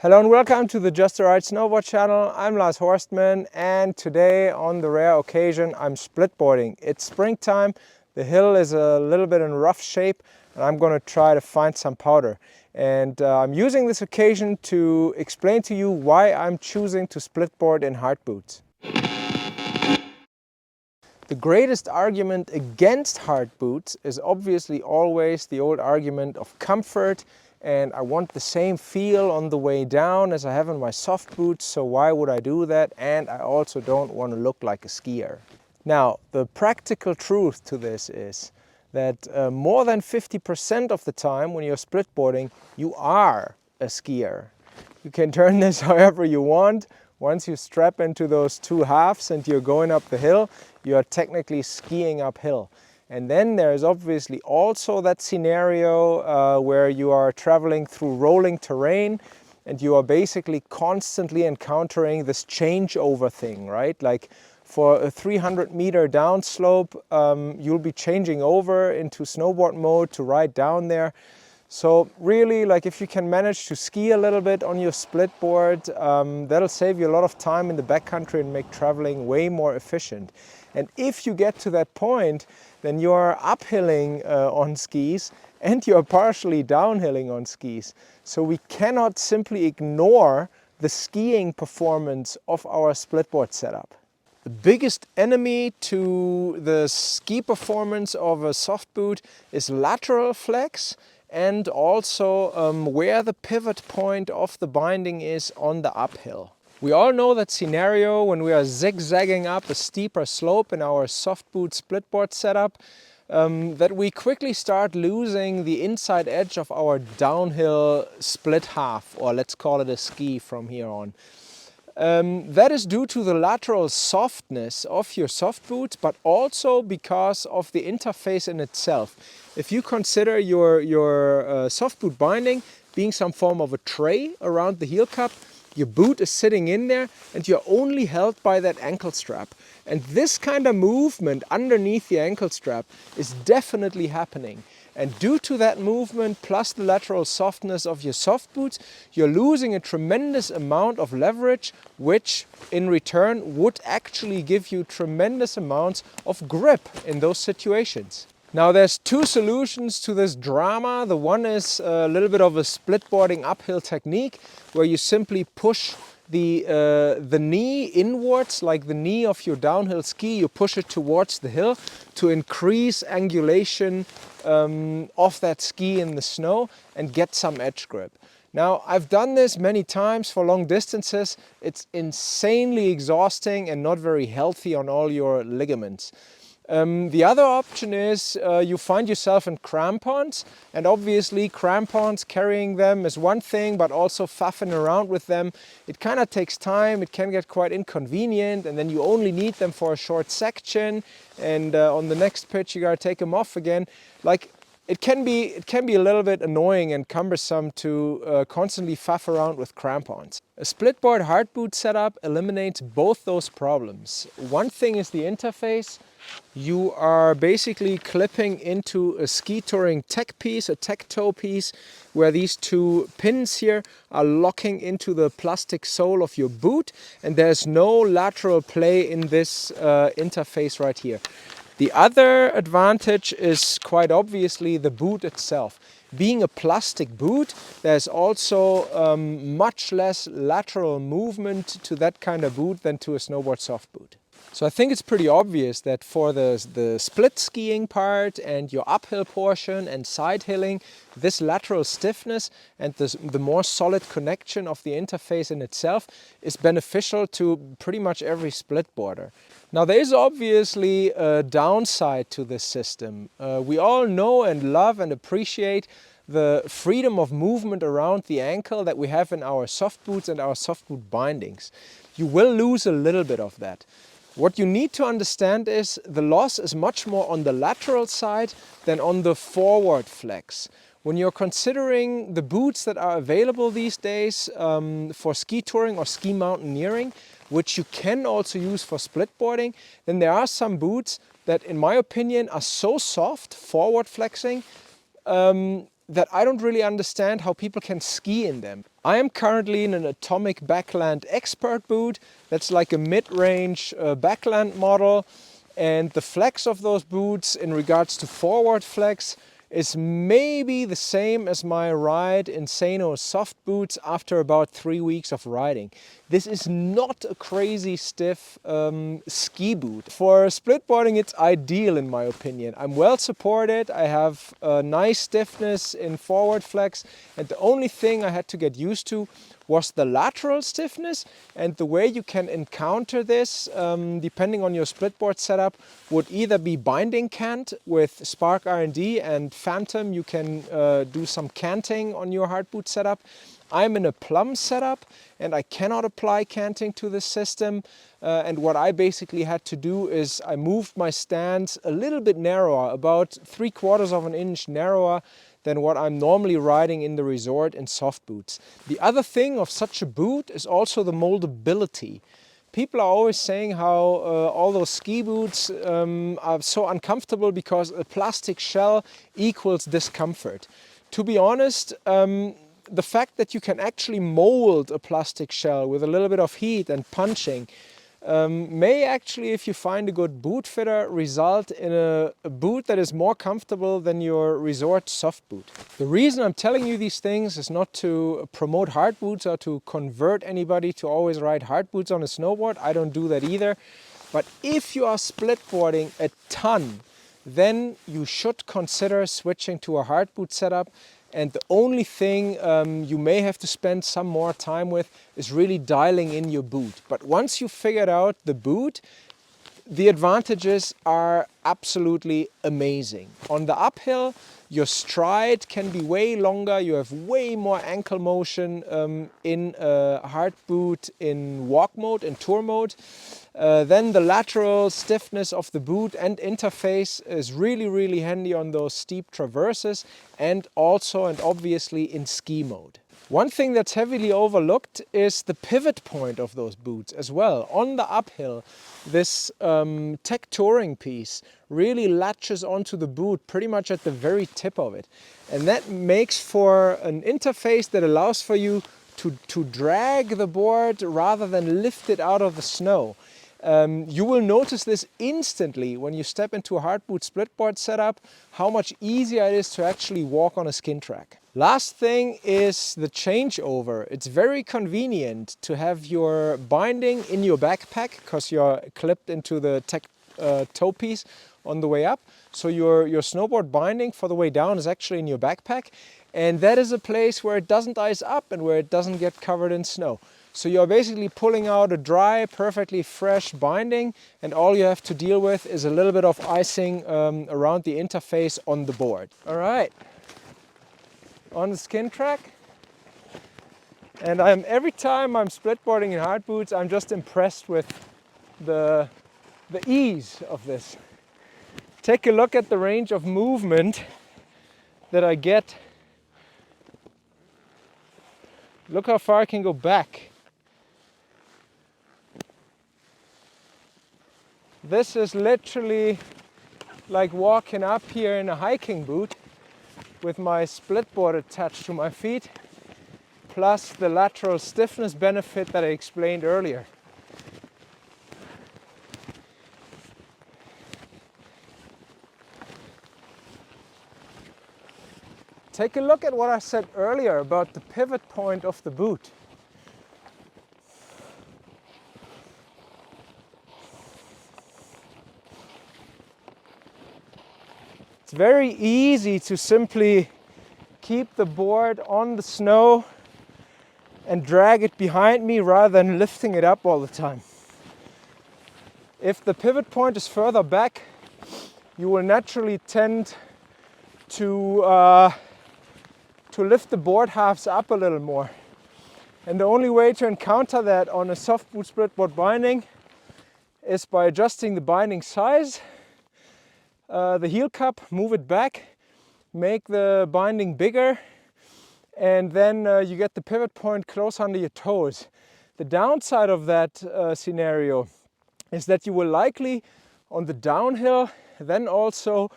Hello and welcome to the Just Ride Snowboard channel. I'm Lars Horstman, and today on the rare occasion I'm splitboarding. It's springtime, the hill is a little bit in rough shape and I'm going to try to find some powder. And I'm using this occasion to explain to you why I'm choosing to splitboard in hard boots. The greatest argument against hard boots is obviously always the old argument of comfort, and I want the same feel on the way down as I have in my soft boots, so why would I do that? And I also don't want to look like a skier. Now, the practical truth to this is that more than 50% of the time when you're splitboarding, you are a skier. You can turn this however you want. Once you strap into those two halves and you're going up the hill, you are technically skiing uphill. And then there's obviously also that scenario where you are traveling through rolling terrain and you are basically constantly encountering this changeover thing, right? Like for a 300-meter downslope, you'll be changing over into snowboard mode to ride down there. So really, like if you can manage to ski a little bit on your splitboard, that'll save you a lot of time in the backcountry and make traveling way more efficient. And if you get to that point, then you're uphilling on skis and you're partially downhilling on skis. So we cannot simply ignore the skiing performance of our splitboard setup. The biggest enemy to the ski performance of a soft boot is lateral flex, and also where the pivot point of the binding is on the uphill. We all know that scenario when we are zigzagging up a steeper slope in our soft boot splitboard setup, that we quickly start losing the inside edge of our downhill split half, or let's call it a ski from here on. That is due to the lateral softness of your soft boots, but also because of the interface in itself. If you consider your soft boot binding being some form of a tray around the heel cup, your boot is sitting in there and you're only held by that ankle strap. And this kind of movement underneath the ankle strap is definitely happening. And due to that movement plus the lateral softness of your soft boots, you're losing a tremendous amount of leverage, which in return would actually give you tremendous amounts of grip in those situations. Now there's two solutions to this drama. The one is a little bit of a splitboarding uphill technique where you simply push the knee inwards, like the knee of your downhill ski, you push it towards the hill to increase angulation of that ski in the snow and get some edge grip. Now, I've done this many times for long distances. It's insanely exhausting and not very healthy on all your ligaments. The other option is you find yourself in crampons, and obviously crampons, carrying them is one thing, but also faffing around with them, it kind of takes time, it can get quite inconvenient, and then you only need them for a short section, and on the next pitch you gotta take them off again. Like, it can be a little bit annoying and cumbersome to constantly faff around with crampons. A splitboard hard boot setup eliminates both those problems. One thing is the interface. You are basically clipping into a ski touring tech piece, a tech toe piece, where these two pins here are locking into the plastic sole of your boot, and there's no lateral play in this interface right here. The other advantage is quite obviously the boot itself. Being a plastic boot, there's also much less lateral movement to that kind of boot than to a snowboard soft boot. So I think it's pretty obvious that for the split skiing part and your uphill portion and side hilling, this lateral stiffness and the more solid connection of the interface in itself is beneficial to pretty much every splitboarder. Now there is obviously a downside to this system. We all know and love and appreciate the freedom of movement around the ankle that we have in our soft boots and our soft boot bindings. You will lose a little bit of that. What you need to understand is the loss is much more on the lateral side than on the forward flex. When you're considering the boots that are available these days for ski touring or ski mountaineering, which you can also use for splitboarding, then there are some boots that in my opinion are so soft, forward flexing, that I don't really understand how people can ski in them. I am currently in an Atomic Backland Expert boot. That's like a mid-range backland model. And the flex of those boots in regards to forward flex is maybe the same as my ride in Sano's soft boots after about 3 weeks of riding. This is not a crazy stiff ski boot. For splitboarding, it's ideal in my opinion. I'm well supported, I have a nice stiffness in forward flex, and the only thing I had to get used to was the lateral stiffness, and the way you can encounter this, depending on your splitboard setup, would either be binding cant with Spark R&D and Phantom. You can do some canting on your hardboot setup. I'm in a plumb setup and I cannot apply canting to this system. And what I basically had to do is I moved my stance a little bit narrower, about 3/4 of an inch narrower than what I'm normally riding in the resort in soft boots. The other thing of such a boot is also the moldability. People are always saying how all those ski boots are so uncomfortable because a plastic shell equals discomfort. To be honest, the fact that you can actually mold a plastic shell with a little bit of heat and punching may actually, if you find a good boot fitter, result in a boot that is more comfortable than your resort soft boot. The reason I'm telling you these things is not to promote hard boots or to convert anybody to always ride hard boots on a snowboard. I don't do that either. But if you are splitboarding a ton, then you should consider switching to a hard boot setup. And the only thing you may have to spend some more time with is really dialing in your boot. But once you've figured out the boot, the advantages are absolutely amazing. On the uphill, your stride can be way longer, you have way more ankle motion in a hard boot in walk mode, in tour mode. Then the lateral stiffness of the boot and interface is really handy on those steep traverses, and also and obviously in ski mode. One thing that's heavily overlooked is the pivot point of those boots as well. On the uphill, this tech touring piece really latches onto the boot pretty much at the very tip of it. And that makes for an interface that allows for you to drag the board rather than lift it out of the snow. You will notice this instantly when you step into a hard boot splitboard setup, how much easier it is to actually walk on a skin track. Last thing is the changeover. It's very convenient to have your binding in your backpack because you're clipped into the tech toe piece on the way up. So your snowboard binding for the way down is actually in your backpack. And that is a place where it doesn't ice up and where it doesn't get covered in snow. So you're basically pulling out a dry, perfectly fresh binding, and all you have to deal with is a little bit of icing around the interface on the board. All right, on the skin track. And every time I'm splitboarding in hard boots, I'm just impressed with the ease of this. Take a look at the range of movement that I get. Look how far I can go back. This is literally like walking up here in a hiking boot with my splitboard attached to my feet, plus the lateral stiffness benefit that I explained earlier. Take a look at what I said earlier about the pivot point of the boot. It's very easy to simply keep the board on the snow and drag it behind me rather than lifting it up all the time. If the pivot point is further back, you will naturally tend to lift the board halves up a little more. And the only way to encounter that on a soft boot splitboard binding is by adjusting the binding size. The heel cup, move it back, make the binding bigger, and then you get the pivot point close under your toes. The downside of that scenario is that you will likely, on the downhill, then also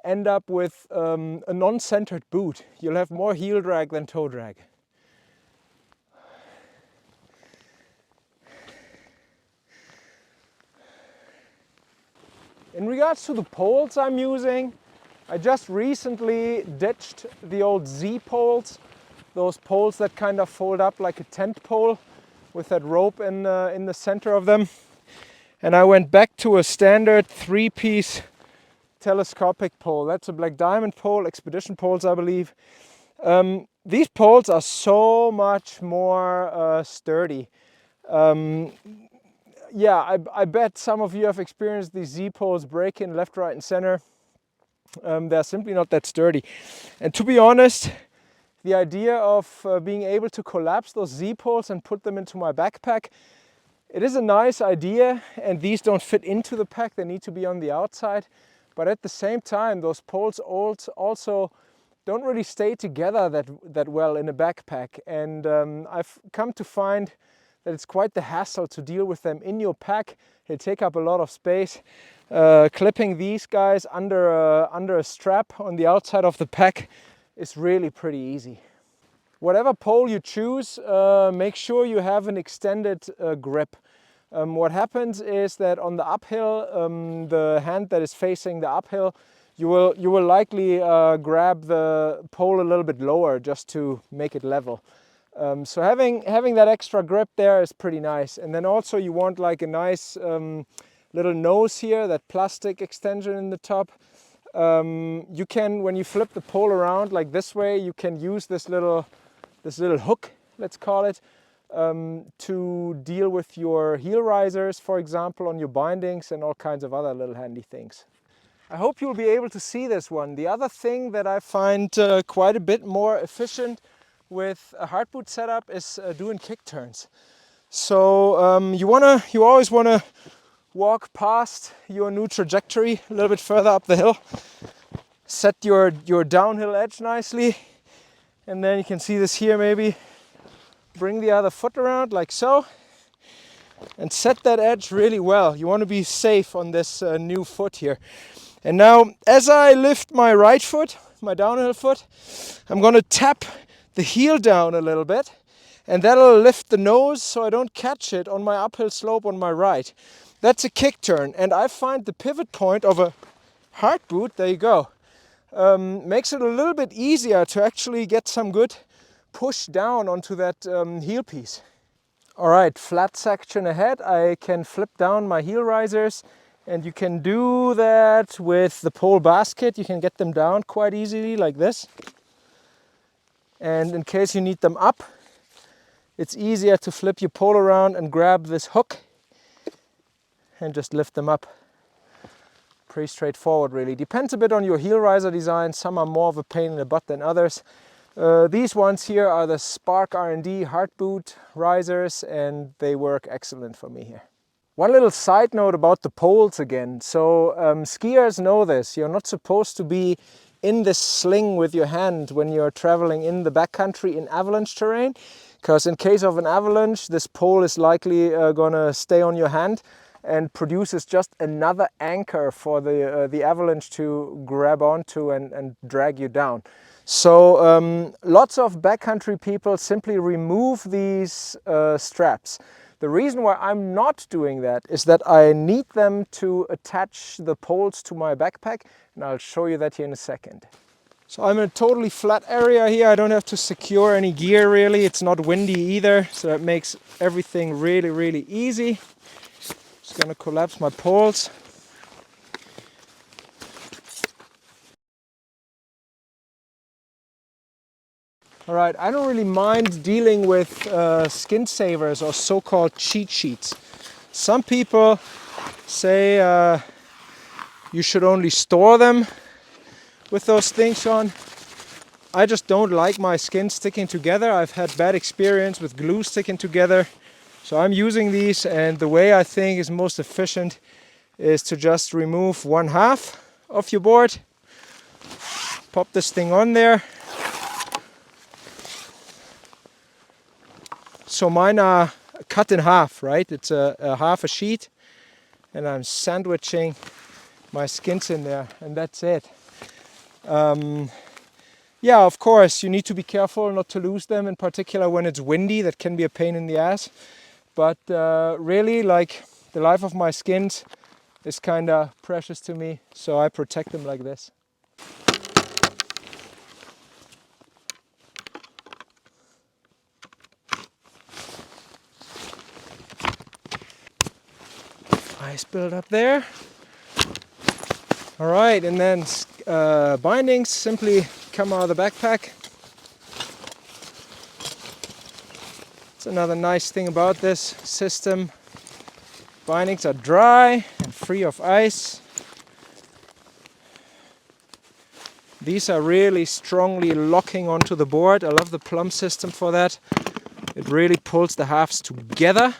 end up with a non-centered boot. You'll have more heel drag than toe drag. In regards to the poles I'm using, I just recently ditched the old Z poles, those poles that kind of fold up like a tent pole with that rope in the center of them. And I went back to a standard 3-piece telescopic pole. That's a black diamond pole, expedition poles I believe. These poles are so much more sturdy. Yeah, I bet some of you have experienced these Z poles breaking left, right and center. They're simply not that sturdy. And to be honest, the idea of being able to collapse those Z poles and put them into my backpack, it is a nice idea, and these don't fit into the pack, they need to be on the outside. But at the same time, those poles also don't really stay together that well in a backpack. And I've come to find that it's quite the hassle to deal with them in your pack. They take up a lot of space. Clipping these guys under a strap on the outside of the pack is really pretty easy. Whatever pole you choose, make sure you have an extended grip. What happens is that on the uphill, the hand that is facing the uphill, you will likely grab the pole a little bit lower just to make it level. So having that extra grip there is pretty nice. And then also you want like a nice little nose here, that plastic extension in the top. You can, when you flip the pole around like this way, you can use this little hook, let's call it, to deal with your heel risers, for example, on your bindings and all kinds of other little handy things. I hope you'll be able to see this one. The other thing that I find quite a bit more efficient with a hard boot setup is doing kick turns. So you always want to walk past your new trajectory a little bit further up the hill. Set your downhill edge nicely, and then you can see this here maybe. Bring the other foot around like so and set that edge really well. You want to be safe on this new foot here. And now as I lift my right foot, my downhill foot, I'm going to tap the heel down a little bit, and that'll lift the nose so I don't catch it on my uphill slope on my right. That's a kick turn, and I find the pivot point of a hard boot, there you go, makes it a little bit easier to actually get some good push down onto that heel piece. All right, flat section ahead. I can flip down my heel risers, and you can do that with the pole basket. You can get them down quite easily like this. And in case you need them up, it's easier to flip your pole around and grab this hook and just lift them up. Pretty straightforward really. Depends a bit on your heel riser design. Some are more of a pain in the butt than others. These ones here are the Spark R&D hard boot risers, and they work excellent for me here. One little side note about the poles again. So skiers know this. You're not supposed to be in this sling with your hand when you're traveling in the backcountry in avalanche terrain, because in case of an avalanche, this pole is likely gonna stay on your hand and produces just another anchor for the avalanche to grab onto and drag you down. So lots of backcountry people simply remove these straps. The reason why I'm not doing that is that I need them to attach the poles to my backpack, and I'll show you that here in a second. So I'm in a totally flat area here. I don't have to secure any gear really. It's not windy either, so that makes everything really, really easy. Just gonna collapse my poles. All right, I don't really mind dealing with skin savers or so-called cheat sheets. Some people say you should only store them with those things on. I just don't like my skin sticking together. I've had bad experience with glue sticking together. So I'm using these, and the way I think is most efficient is to just remove 1/2 of your board. Pop this thing on there. So mine are cut in half, right? It's a half a sheet, and I'm sandwiching my skins in there, and that's it. Yeah, of course, you need to be careful not to lose them, in particular when it's windy. That can be a pain in the ass. But really, like, the life of my skins, is kind of precious to me, so I protect them like this. Ice build up there. All right, and then bindings simply come out of the backpack. It's another nice thing about this system. Bindings are dry and free of ice. These are really strongly locking onto the board. I love the plumb system for that. It really pulls the halves together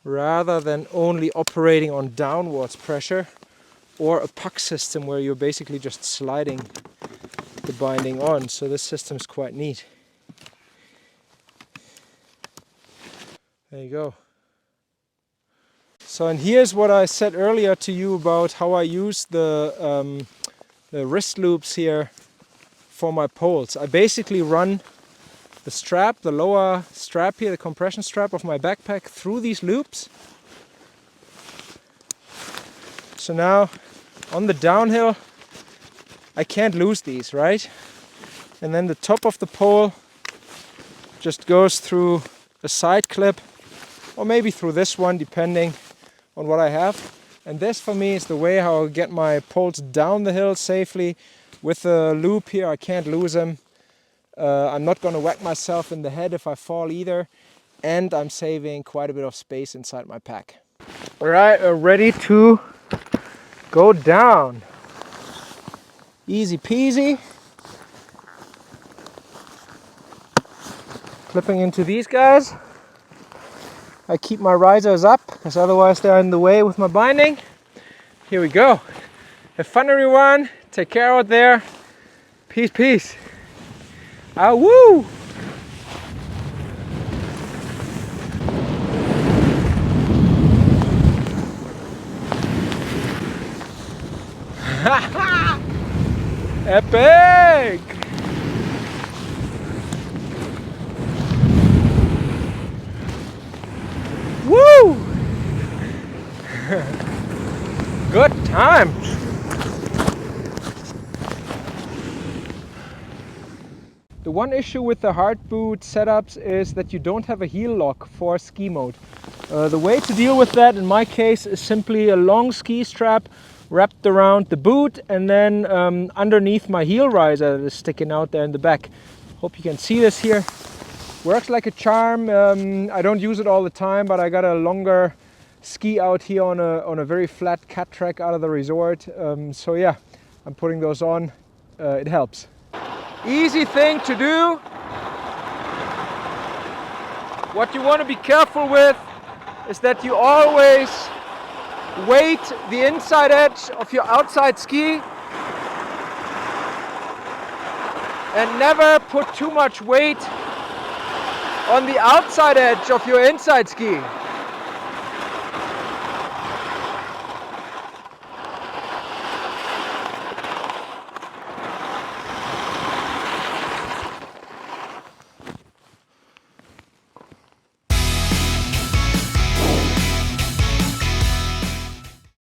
rather than only operating on downwards pressure, or a puck system where you're basically just sliding the binding on. So this system is quite neat. There you go. So, and here's what I said earlier to you about how I use the wrist loops here for my poles. I basically run the strap, the lower strap here, the compression strap of my backpack, through these loops. So now on the downhill I can't lose these, right? And then the top of the pole just goes through a side clip, or maybe through this one, depending on what I have. And this for me is the way how I'll get my poles down the hill safely. With the loop here I can't lose them. I'm not going to whack myself in the head if I fall either, and I'm saving quite a bit of space inside my pack. Alright, we're ready to go down. Easy peasy. Clipping into these guys. I keep my risers up because otherwise they're in the way with my binding. Here we go. Have fun everyone. Take care out there. Peace, peace. Ah, woo! Epic! Woo! Good times. The one issue with the hard boot setups is that you don't have a heel lock for ski mode. The way to deal with that in my case is simply a long ski strap wrapped around the boot, and then underneath my heel riser that is sticking out there in the back. Hope you can see this here. Works like a charm. I don't use it all the time, but I got a longer ski out here on a very flat cat track out of the resort. So yeah, I'm putting those on. It helps. Easy thing to do. What you want to be careful with is that you always weight the inside edge of your outside ski and never put too much weight on the outside edge of your inside ski.